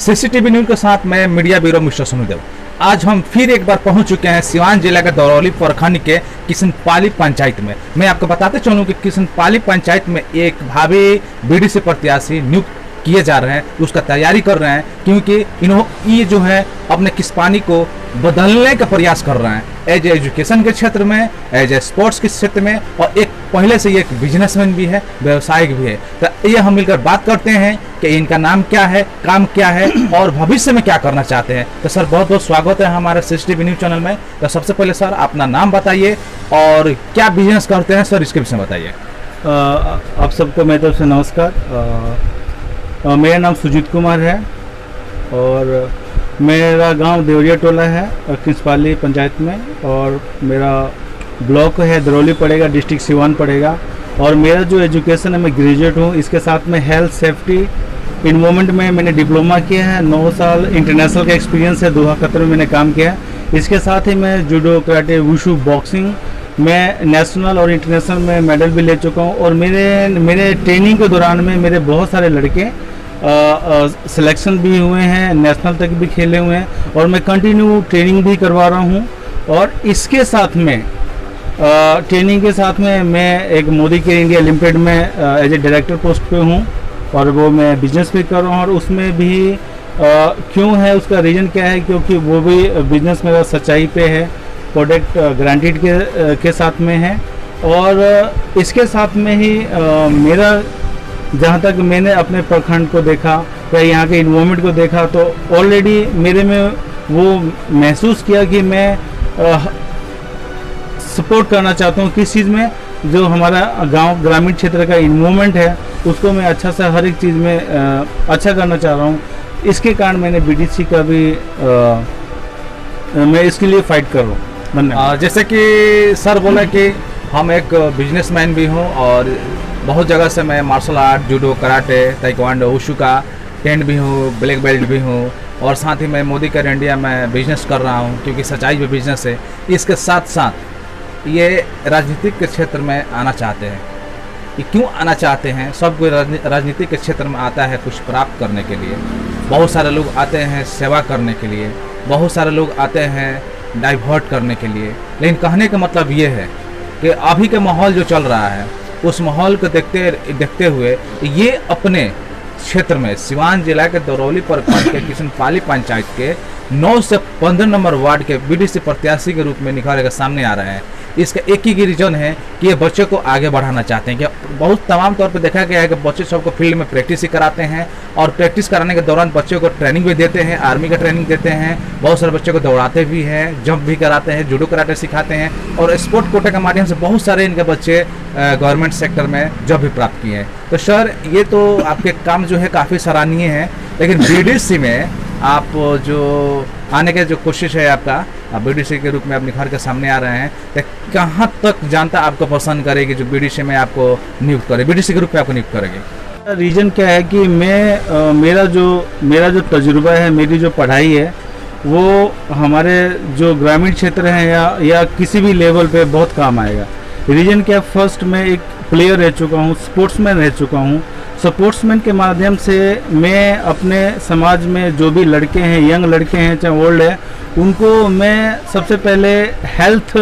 CCTV news के साथ मैं मीडिया ब्यूरो मिस्टर सुनुदेव। आज हम फिर एक बार पहुंच चुके हैं सिवान जिला के दरौली प्रखंड के किशनपाली पंचायत में। मैं आपको बताते चलूं कि किशनपाली पंचायत में एक भावी बीडीसी प्रत्याशी नियुक्त किए जा रहे हैं, उसका तैयारी कर रहे हैं, क्योंकि ये जो है अपने किशनपाली को बदलने का प्रयास कर रहे हैं एज एजुकेशन के क्षेत्र में, एज ए स्पोर्ट्स के क्षेत्र में, और एक पहले से ये एक बिजनेसमैन भी है, व्यवसायिक भी है। तो ये हम मिलकर बात करते हैं कि इनका नाम क्या है, काम क्या है और भविष्य में क्या करना चाहते हैं। तो सर बहुत बहुत स्वागत है हमारे सीसीटीवी न्यूज चैनल में। तो सबसे पहले सर अपना नाम बताइए और क्या बिजनेस करते हैं सर, इसके विषय में बताइए। आप सबको मेरी तरफ से नमस्कार। मेरा नाम सुजीत कुमार है और मेरा गांव देवरिया टोला है किशनपाली पंचायत में, और मेरा ब्लॉक है दरौली पड़ेगा, डिस्ट्रिक्ट सिवान पड़ेगा। और मेरा जो एजुकेशन है, मैं ग्रेजुएट हूँ। इसके साथ में हेल्थ सेफ्टी इन्वायरमेंट में मैंने डिप्लोमा किया है। 9 साल इंटरनेशनल का एक्सपीरियंस है, दोहा कतर में मैंने काम किया है। इसके साथ ही मैं जूडो, कराटे, वुशु, बॉक्सिंग मैं नेशनल और इंटरनेशनल में मेडल भी ले चुका हूँ। और मेरे ट्रेनिंग के दौरान में मेरे बहुत सारे लड़के सिलेक्शन भी हुए हैं, नेशनल तक भी खेले हुए हैं, और मैं कंटिन्यू ट्रेनिंग भी करवा रहा हूँ। और इसके साथ में ट्रेनिंग के साथ में मैं एक मोदी केयर इंडिया लिमिटेड में एज ए डायरेक्टर पोस्ट पे हूँ, और वो मैं बिजनेस भी कर रहा हूँ। और उसमें भी क्यों है, उसका रीज़न क्या है, क्योंकि वो भी बिजनेस मेरा सच्चाई पे है, प्रोडक्ट गारंटीड के साथ में है। और इसके साथ में ही मेरा जहाँ तक मैंने अपने प्रखंड को देखा या यहाँ के इन्वायरमेंट को देखा, तो ऑलरेडी मेरे में वो महसूस किया कि मैं सपोर्ट करना चाहता हूँ किस चीज़ में, जो हमारा गांव ग्रामीण क्षेत्र का इन्वायरमेंट है उसको मैं अच्छा सा हर एक चीज़ में अच्छा करना चाह रहा हूँ। इसके कारण मैंने बीडीसी का भी मैं इसके लिए फाइट कर रहा हूँ। धन्यवाद। जैसे कि सर बोला कि हम एक बिजनेसमैन भी हूँ और बहुत जगह से मैं martial art, judo, karate, taekwondo, wushu का टेंट भी हूँ, ब्लैक बेल्ट भी हूँ, और साथ ही मैं मोदी केयर इंडिया में बिजनेस कर रहा हूँ, क्योंकि सच्चाई भी बिजनेस है। इसके साथ साथ ये राजनीतिक के क्षेत्र में आना चाहते हैं। ये क्यों आना चाहते हैं? सब कोई राजनीतिक के क्षेत्र में आता है कुछ प्राप्त करने के लिए। बहुत सारे लोग आते हैं सेवा करने के लिए, बहुत सारे लोग आते हैं डाइवर्ट करने के लिए। लेकिन कहने का मतलब ये है कि अभी के माहौल जो चल रहा है, उस माहौल को देखते हुए ये अपने क्षेत्र में सिवान जिला के दरौली प्रखंड के किशनपाली पंचायत के 9 से 15 नंबर वार्ड के बीडीसी प्रत्याशी के रूप में निखार के सामने आ रहे हैं। इसका एक ही रीजन है कि ये बच्चों को आगे बढ़ाना चाहते हैं। कि बहुत तमाम तौर पे देखा गया है कि बच्चे सबको फील्ड में प्रैक्टिस ही कराते हैं, और प्रैक्टिस कराने के दौरान बच्चों को ट्रेनिंग भी देते हैं, आर्मी का ट्रेनिंग देते हैं, बहुत सारे बच्चों को दौड़ाते भी हैं, जंप भी कराते हैं, जूडो कराटे सिखाते हैं, और स्पोर्ट कोटे के माध्यम से बहुत सारे इनके बच्चे गवर्नमेंट सेक्टर में जॉब भी प्राप्त किए हैं। तो सर ये तो आपके काम जो है काफ़ी सराहनीय है, लेकिन बीडीसी में आप जो आने के जो कोशिश है आपका, बीडीसी के रूप में आप निखार के सामने आ रहे हैं, तो कहाँ तक जनता आपको पसंद करेगी जो बीडीसी में आपको नियुक्त करे, बीडीसी के रूप में आपको नियुक्त करेगी? रीज़न क्या है कि मैं मेरा जो तजुर्बा है, मेरी जो पढ़ाई है, वो हमारे जो ग्रामीण क्षेत्र हैं या किसी भी लेवल पे बहुत काम आएगा। रीज़न क्या है, फर्स्ट मैं एक प्लेयर रह चुका हूँ, स्पोर्ट्समैन रह चुका हूँ। स्पोर्ट्समैन के माध्यम से मैं अपने समाज में जो भी लड़के हैं, यंग लड़के हैं चाहे ओल्ड है, उनको मैं सबसे पहले हेल्थ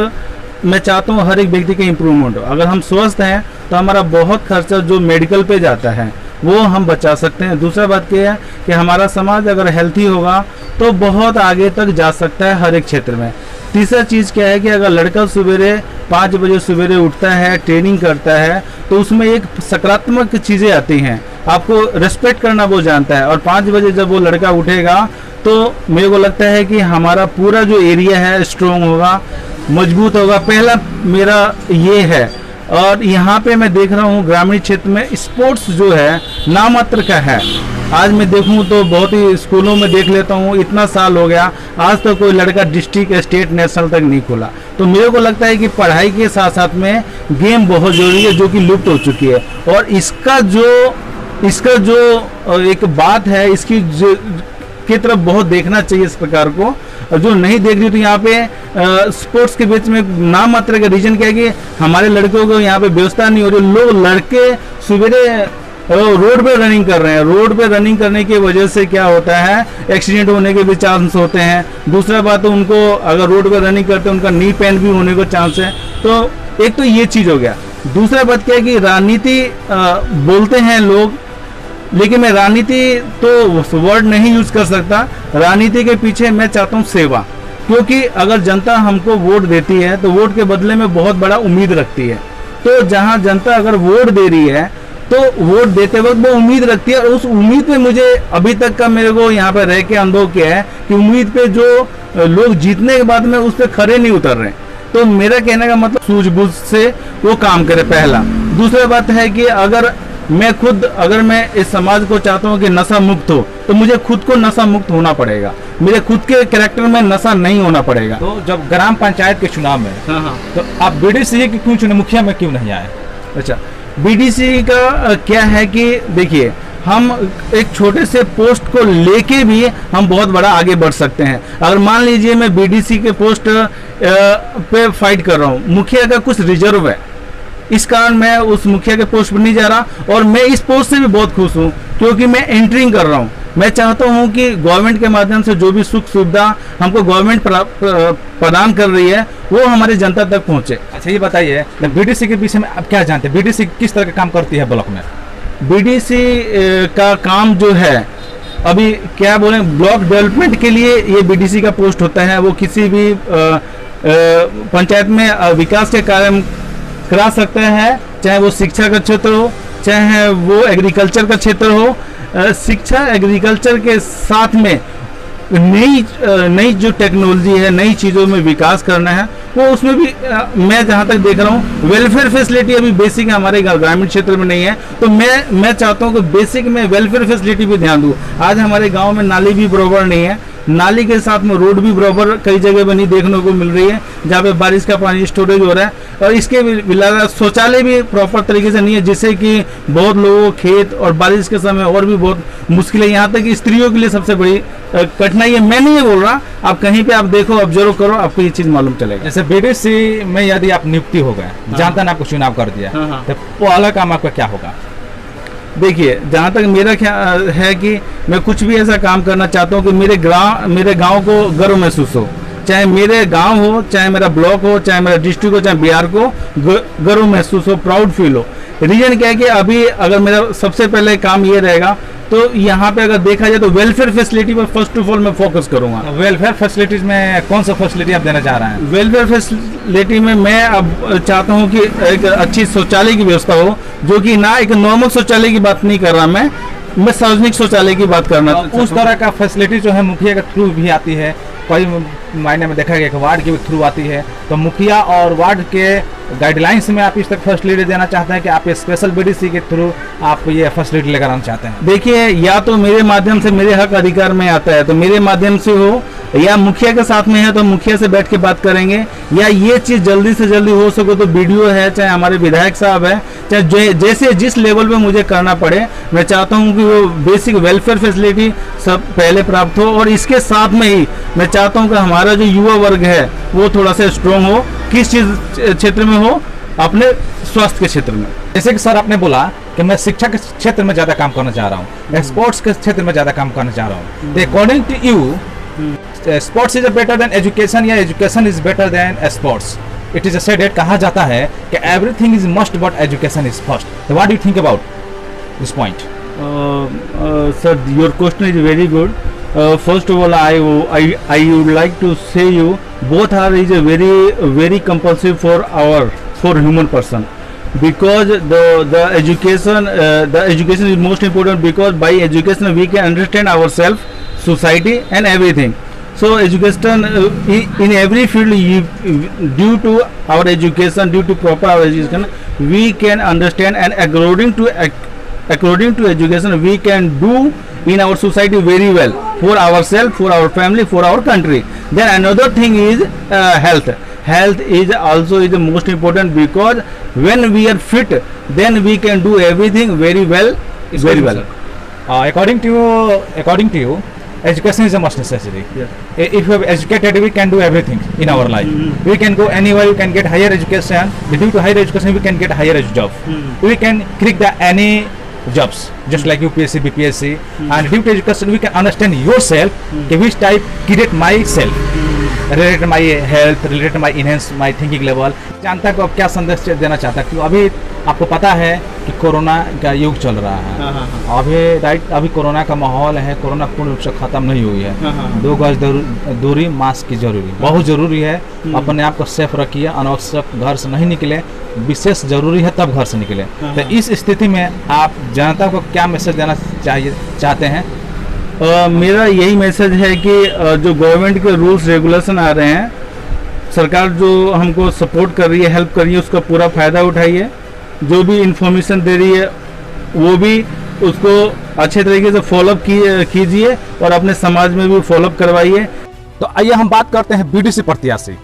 मैं चाहता हूँ हर एक व्यक्ति का इम्प्रूवमेंट हो। अगर हम स्वस्थ हैं तो हमारा बहुत खर्चा जो मेडिकल पे जाता है वो हम बचा सकते हैं। दूसरा बात क्या है कि हमारा समाज अगर हेल्थी होगा तो बहुत आगे तक जा सकता है हर एक क्षेत्र में। तीसरा चीज़ क्या है कि अगर लड़का सवेरे 5 बजे सवेरे उठता है, ट्रेनिंग करता है, तो उसमें एक सकारात्मक चीज़ें आती हैं, आपको रेस्पेक्ट करना वो जानता है। और 5 बजे जब वो लड़का उठेगा तो मेरे को लगता है कि हमारा पूरा जो एरिया है स्ट्रॉन्ग होगा, मजबूत होगा। पहला मेरा ये है। और यहाँ पे मैं देख रहा हूँ ग्रामीण क्षेत्र में स्पोर्ट्स जो है नामात्र का है। आज मैं देखूँ तो बहुत ही स्कूलों में देख लेता हूँ, इतना साल हो गया आज तक तो कोई लड़का डिस्ट्रिक्ट, स्टेट, नेशनल तक नहीं खोला। तो मेरे को लगता है कि पढ़ाई के साथ साथ में गेम बहुत जरूरी है, जो कि लुप्त हो चुकी है। और इसका जो एक बात है, इसकी की तरफ बहुत देखना चाहिए इस प्रकार को। और जो नहीं देख रही, तो यहाँ पे स्पोर्ट्स के बीच में नाम मात्र का रीजन क्या है कि हमारे लड़कों को यहाँ पे व्यवस्था नहीं हो रही। लोग लड़के सवेरे रोड पे रनिंग कर रहे हैं। रोड पे रनिंग करने की वजह से क्या होता है, एक्सीडेंट होने के भी चांस होते हैं। दूसरा बात तो उनको अगर रोड पे रनिंग करते हैं उनका नी पेन भी होने का चांस है। तो एक तो ये चीज़ हो गया। दूसरा बात क्या है कि राजनीति बोलते हैं लोग, लेकिन मैं राजनीति तो वर्ड नहीं यूज कर सकता। राजनीति के पीछे मैं चाहता हूँ सेवा, क्योंकि अगर जनता हमको वोट देती है तो वोट के बदले में बहुत बड़ा उम्मीद रखती है। तो जहाँ जनता अगर वोट दे रही है तो वोट देते वक्त वो उम्मीद रखती है, और उस उम्मीद पे मुझे अभी तक का मेरे को यहाँ पे रह के अनुभव किया है कि उम्मीद पे जो लोग जीतने के बाद में उस पर खरे नहीं उतर रहे। तो मेरा कहने का मतलब सूझबूझ से वो काम करे, पहला। दूसरा बात है कि अगर मैं इस समाज को चाहता हूँ कि नशा मुक्त हो, तो मुझे खुद को नशा मुक्त होना पड़ेगा। मेरे खुद के कैरेक्टर में नशा नहीं होना पड़ेगा। तो जब ग्राम पंचायत के चुनाव में हाँ तो आप बीडीसी की क्यों चुने, मुखिया में क्यों नहीं आए? अच्छा, बीडीसी का क्या है कि देखिए, हम एक छोटे से पोस्ट को लेके भी हम बहुत बड़ा आगे बढ़ सकते हैं। अगर मान लीजिए मैं बीडीसी के पोस्ट पे फाइट कर रहा हूँ, मुखिया का कुछ रिजर्व है, इस कारण मैं उस मुखिया के पोस्ट पर नहीं जा रहा, और मैं इस पोस्ट से भी बहुत खुश हूँ क्योंकि मैं एंट्रिंग कर रहा हूँ। मैं चाहता हूँ कि गवर्नमेंट के माध्यम से जो भी सुख सुविधा हमको गवर्नमेंट प्रदान कर रही है वो हमारी जनता तक पहुँचे। अच्छा, ये बताइए बीडीसी के विषय में आप क्या जानते हैं? बीडीसी किस तरह का काम करती है ब्लॉक में? बीडीसी का काम जो है, अभी क्या बोले, ब्लॉक डेवलपमेंट के लिए ये बीडीसी का पोस्ट होता है। वो किसी भी पंचायत में विकास के कार्य करा सकता है, चाहे वो शिक्षा का क्षेत्र हो, चाहे वो एग्रीकल्चर का क्षेत्र हो। शिक्षा एग्रीकल्चर के साथ में नई जो टेक्नोलॉजी है, नई चीज़ों में विकास करना है, वो उसमें भी मैं जहाँ तक देख रहा हूँ वेलफेयर फैसिलिटी अभी बेसिक हमारे ग्रामीण क्षेत्र में नहीं है। तो मैं चाहता हूँ कि बेसिक में वेलफेयर फैसिलिटी भी ध्यान दूँ। आज हमारे गाँव में नाली भी बराबर नहीं है, नाली के साथ में रोड भी बराबर कई जगह बनी देखने को मिल रही है, जहाँ पे बारिश का पानी स्टोरेज हो रहा है, और इसके अलावा शौचालय भी प्रॉपर तरीके से नहीं है, जिससे कि बहुत लोगों खेत और बारिश के समय और भी बहुत मुश्किल है। यहाँ तक कि स्त्रियों के लिए सबसे बड़ी कठिनाई है। मैं नहीं ये बोल रहा, आप कहीं पे आप देखो, ऑब्जर्व करो, आपको ये चीज़ मालूम चलेगा। जैसे बीडीसी में यदि आप नियुक्ति हो गए, जनता ने आपको चुनाव कर दिया, तो पहला काम आपका क्या होगा? देखिए, जहाँ तक मेरा ख्याल है कि मैं कुछ भी ऐसा काम करना चाहता हूँ कि मेरे गांव को गर्व महसूस हो, चाहे मेरे गांव हो, चाहे मेरा ब्लॉक हो, चाहे मेरा डिस्ट्रिक्ट हो, चाहे बिहार को गर्व महसूस हो, प्राउड फील हो। रीजन क्या है कि अभी अगर मेरा सबसे पहले काम ये रहेगा, तो यहाँ पे अगर देखा जाए तो वेलफेयर फैसिलिटी पर फर्स्ट ऑफ ऑल मैं फोकस करूँगा। वेलफेयर फैसिलिटीज में कौन सा फैसिलिटी आप देना चाह रहे हैं? वेलफेयर फैसिलिटी में मैं अब चाहता हूँ कि एक अच्छी शौचालय की व्यवस्था हो, जो कि ना एक नॉर्मल शौचालय की बात नहीं कर रहा मैं सार्वजनिक शौचालय की बात करना। उस तरह का फैसिलिटी जो है मुखिया के थ्रू भी आती है, कई मायने में देखा गया कि वार्ड के थ्रू आती है। तो मुखिया और वार्ड के गाइडलाइंस में आप इस तक फैसिलिटी देना चाहते हैं कि आप स्पेशल बीडीसी के थ्रू आप ये फैसिलिटी लेकर आना चाहते हैं? देखिए, या तो मेरे माध्यम से मेरे हक अधिकार में आता है तो मेरे माध्यम से हो, या मुखिया के साथ में है तो मुखिया से बैठ के बात करेंगे, या ये चीज़ जल्दी से जल्दी हो सके तो बीडीओ है, चाहे हमारे विधायक साहब है, चाहे जैसे जिस लेवल पे मुझे करना पड़े, मैं चाहता हूँ कि वो बेसिक वेलफेयर फैसिलिटी सब पहले प्राप्त हो। और इसके साथ में ही मैं चाहता हूँ कि हमारा जो युवा वर्ग है वो थोड़ा सा स्ट्रॉन्ग हो। किस चीज़ क्षेत्र में हो? अपने स्वास्थ्य के क्षेत्र में। जैसे कि सर आपने बोला कि मैं शिक्षा के क्षेत्र में ज़्यादा काम करना चाह रहा हूँ, स्पोर्ट्स के क्षेत्र में ज़्यादा काम करना चाह रहा हूँ। According to you, sports is better than education या education is better than sports? It is said, कहा जाता है कि everything is must but education is first. What do you think about this point? Sir, your question is very good. First of all, I would like to say you both is a very compulsive for human person, because the education is most important, because by education we can understand ourselves, society and everything. So education in every field, due to our education, due to proper our education, we can understand, and according to education we can do in our society very well, for ourselves, for our family, for our country. Then another thing is health is also is the most important, because when we are fit then we can do everything very well. According to you, education is a must necessity. Yes. If we are educated, we can do everything in our life. We can go anywhere, we can get higher education. Due to higher education we can get higher job. We can click any jobs, just like UPSC, BPSC. And due to education, we can understand yourself, which type create myself, related my health, related my enhance my thinking level. जनता को अब क्या संदेश देना चाहता है? क्योंकि अभी आपको पता है कि कोरोना का युग चल रहा है। अभी कोरोना का माहौल है, कोरोना पूर्ण रूप से खत्म नहीं हुई है। 2 गज दूरी, मास्क की जरूरी, बहुत जरूरी है। अपने आप को सेफ रखिए, अनावश्यक घर से नहीं निकले, विशेष जरूरी है तब घर से निकले। तो इस स्थिति में आप जनता को क्या मैसेज देना चाहते हैं? मेरा यही मैसेज है कि जो गवर्नमेंट के रूल्स रेगुलेशन आ रहे हैं, सरकार जो हमको सपोर्ट कर रही है, हेल्प कर रही है, उसका पूरा फ़ायदा उठाइए। जो भी इंफॉर्मेशन दे रही है वो भी उसको अच्छे तरीके से फॉलोअप कीजिए और अपने समाज में भी फॉलोअप करवाइए। तो आइए हम बात करते हैं बीडीसी प्रत्याशी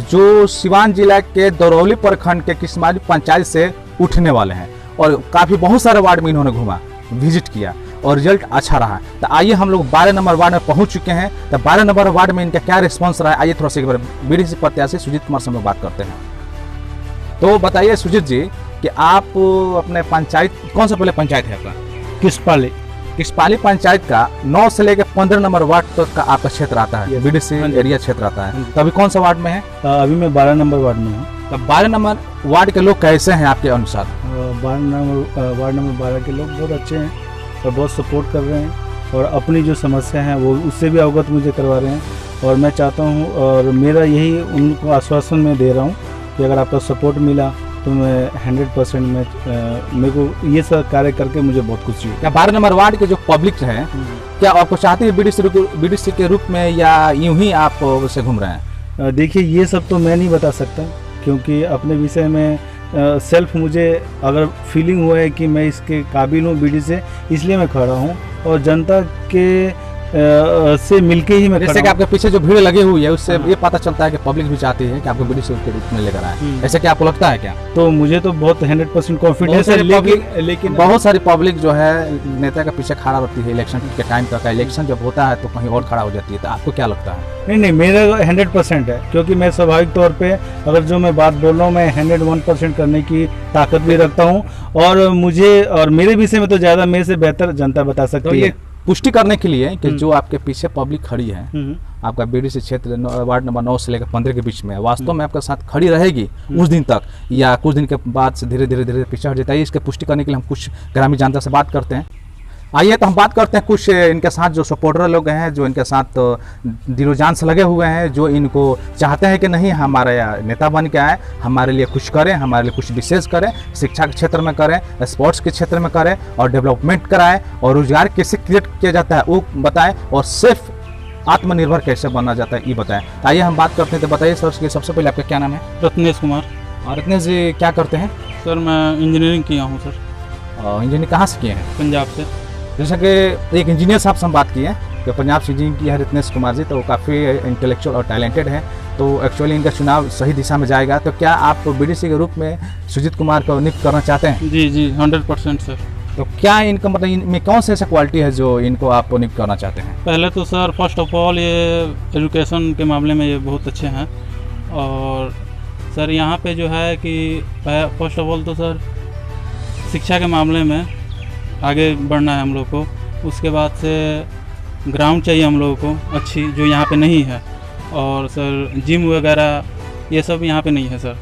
जो सिवान जिला के दरौली प्रखंड के किस्मारी पंचायत से उठने वाले हैं और काफ़ी बहुत सारे वार्ड में इन्होंने घूमा, विजिट किया और रिजल्ट अच्छा रहा। तो आइए हम लोग 12 नंबर वार्ड में पहुंच चुके हैं। तो 12 नंबर वार्ड में इनका क्या रिस्पांस रहा है, आइए थोड़ा सा एक बार बीडीसी प्रत्याशी सुजीत कुमार से हम लोग बात करते हैं। तो बताइए सुजीत जी कि आप अपने पंचायत, कौन सा पहले पंचायत है आपका? किसपाली पंचायत का 9 से लेकर 15 नंबर वार्ड तक का आपका क्षेत्र आता है, बीडीसी एरिया क्षेत्र आता है। तो अभी कौन सा वार्ड में है? अभी मैं 12 नंबर वार्ड में हूँ। तो 12 नंबर वार्ड के लोग कैसे हैं आपके अनुसार? वार्ड नंबर 12 के लोग बहुत अच्छे हैं और बहुत सपोर्ट कर रहे हैं और अपनी जो समस्या है वो उससे भी अवगत मुझे करवा रहे हैं। और मैं चाहता हूँ और मेरा यही उनको आश्वासन मैं दे रहा हूँ कि अगर आपका सपोर्ट मिला तो मैं 100% में मेरे को ये सब कार्य करके मुझे बहुत खुशी है। क्या 12 नंबर वार्ड के जो पब्लिक है क्या आपको चाहते हैं बीडीसी के रूप में या यूं ही आप उसे घूम रहे हैं? देखिए ये सब तो मैं नहीं बता सकता क्योंकि अपने विषय में सेल्फ मुझे अगर फीलिंग हुआ है कि मैं इसके काबिल हूँ बीडीसी से, इसलिए मैं खड़ा हूँ और जनता के से मिलके ही मैं जैसे कि आपके पीछे जो भीड़ लगी हुई है उससे ये पता चलता है कि पब्लिक भी चाहती है कि आपको बीडीसी के रूप में लेकर आए। ऐसे क्या आपको लगता है क्या? तो मुझे तो बहुत 100% कॉन्फिडेंस है, लेकिन बहुत सारी पब्लिक जो है नेता के पीछे खड़ा रहती है इलेक्शन के टाइम तक। इलेक्शन जब होता है तो कहीं और खड़ा हो जाती है। तो आपको क्या लगता है? नहीं, मेरा 100% है क्योंकि मैं स्वाभाविक तौर पे अगर जो मैं बात बोल रहा हूँ मैं 101% करने की ताकत भी रखता हूँ और मुझे और मेरे विषय में तो ज़्यादा मेरे से बेहतर जनता बता सकती है। पुष्टि करने के लिए कि जो आपके पीछे पब्लिक खड़ी है, आपका बीडीसी क्षेत्र वार्ड नंबर 9 से लेकर 15 के बीच में वास्तव में आपके साथ खड़ी रहेगी उस दिन तक या कुछ दिन के बाद से धीरे धीरे पीछे हट जाता है, इसके पुष्टि करने के लिए हम कुछ ग्रामीण जनता से बात करते हैं। आइए तो हम बात करते हैं कुछ इनके साथ जो सपोर्टर लोग हैं, जो इनके साथ दिलो जान से लगे हुए हैं, जो इनको चाहते हैं कि नहीं हमारे नेता बन के आए, हमारे लिए कुछ करें, हमारे लिए कुछ विशेष करें, शिक्षा के क्षेत्र में करें, स्पोर्ट्स के क्षेत्र में करें और डेवलपमेंट कराएं और रोजगार कैसे क्रिएट किया जाता है वो बताएं और सिर्फ आत्मनिर्भर कैसे बनना जाता है ये बताएं। आइए हम बात करते हैं। तो बताइए सर, सबसे पहले आपका क्या नाम है? रत्नेश कुमार। और रत्नेश जी क्या करते हैं? सर मैं इंजीनियरिंग किया हूँ सर। इंजीनियरिंग कहाँ से किए हैं? पंजाब से। जैसा कि एक इंजीनियर साहब से हम बात किए हैं कि पंजाब से इंजीनियरिंग किया है रत्नेश कुमार जी, तो वो काफ़ी इंटेलेक्चुअल और टैलेंटेड है, तो एक्चुअली इनका चुनाव सही दिशा में जाएगा। तो क्या आप बीडीसी के रूप में सुजीत कुमार को नियुक्त करना चाहते हैं? जी 100% सर। तो क्या इनका मतलब इनमें कौन सा ऐसा क्वालिटी है जो इनको आप नियुक्त करना चाहते हैं? पहले तो सर फर्स्ट ऑफ ऑल ये एजुकेशन के मामले में ये बहुत अच्छे हैं और सर यहाँ पे जो है कि फर्स्ट ऑफ ऑल तो सर शिक्षा के मामले में आगे बढ़ना है हम लोग को। उसके बाद से ग्राउंड चाहिए हम लोगों को अच्छी, जो यहाँ पे नहीं है, और सर जिम वगैरह ये सब यहाँ पे नहीं है सर।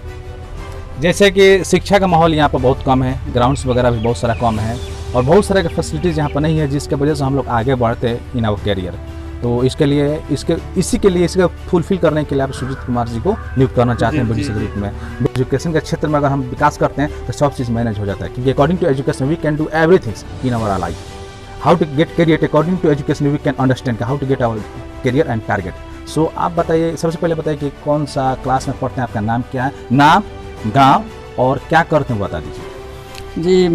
जैसे कि शिक्षा का माहौल यहाँ पर बहुत कम है, ग्राउंड्स वगैरह भी बहुत सारा कम है और बहुत सारे की फैसिलिटीज़ यहाँ पर नहीं है, जिसके वजह से हम लोग आगे बढ़ते इन आवर कैरियर। तो इसके लिए इसके फुलफिल करने के लिए आप सुजीत कुमार जी को नियुक्त करना चाहते हैं बीडीसी के रूप में। एजुकेशन के क्षेत्र में अगर हम विकास करते हैं तो सब चीज़ मैनेज हो जाता है, क्योंकि according to education we can do everything in our life. How to get career according to education we can understand how to get our career and target. सो आप बताइए, सबसे पहले बताइए कि कौन सा क्लास में पढ़ते हैं, आपका नाम क्या है, नाम, गाँव और क्या करते हैं बता दीजिए। जी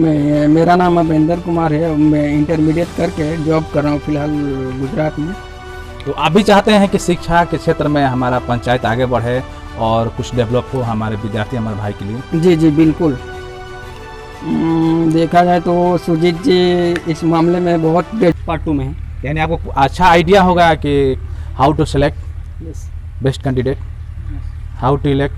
मेरा नाम अभिंदर कुमार है। मैं इंटरमीडिएट करके जॉब कर रहा हूँ फिलहाल गुजरात में। तो आप भी चाहते हैं कि शिक्षा के क्षेत्र में हमारा पंचायत आगे बढ़े और कुछ डेवलप हो हमारे विद्यार्थी, हमारे भाई के लिए? जी बिल्कुल। देखा जाए तो सुजीत जी इस मामले में बहुत पार्ट 2 में है। यानी आपको अच्छा आइडिया होगा कि how to select best candidate, how to elect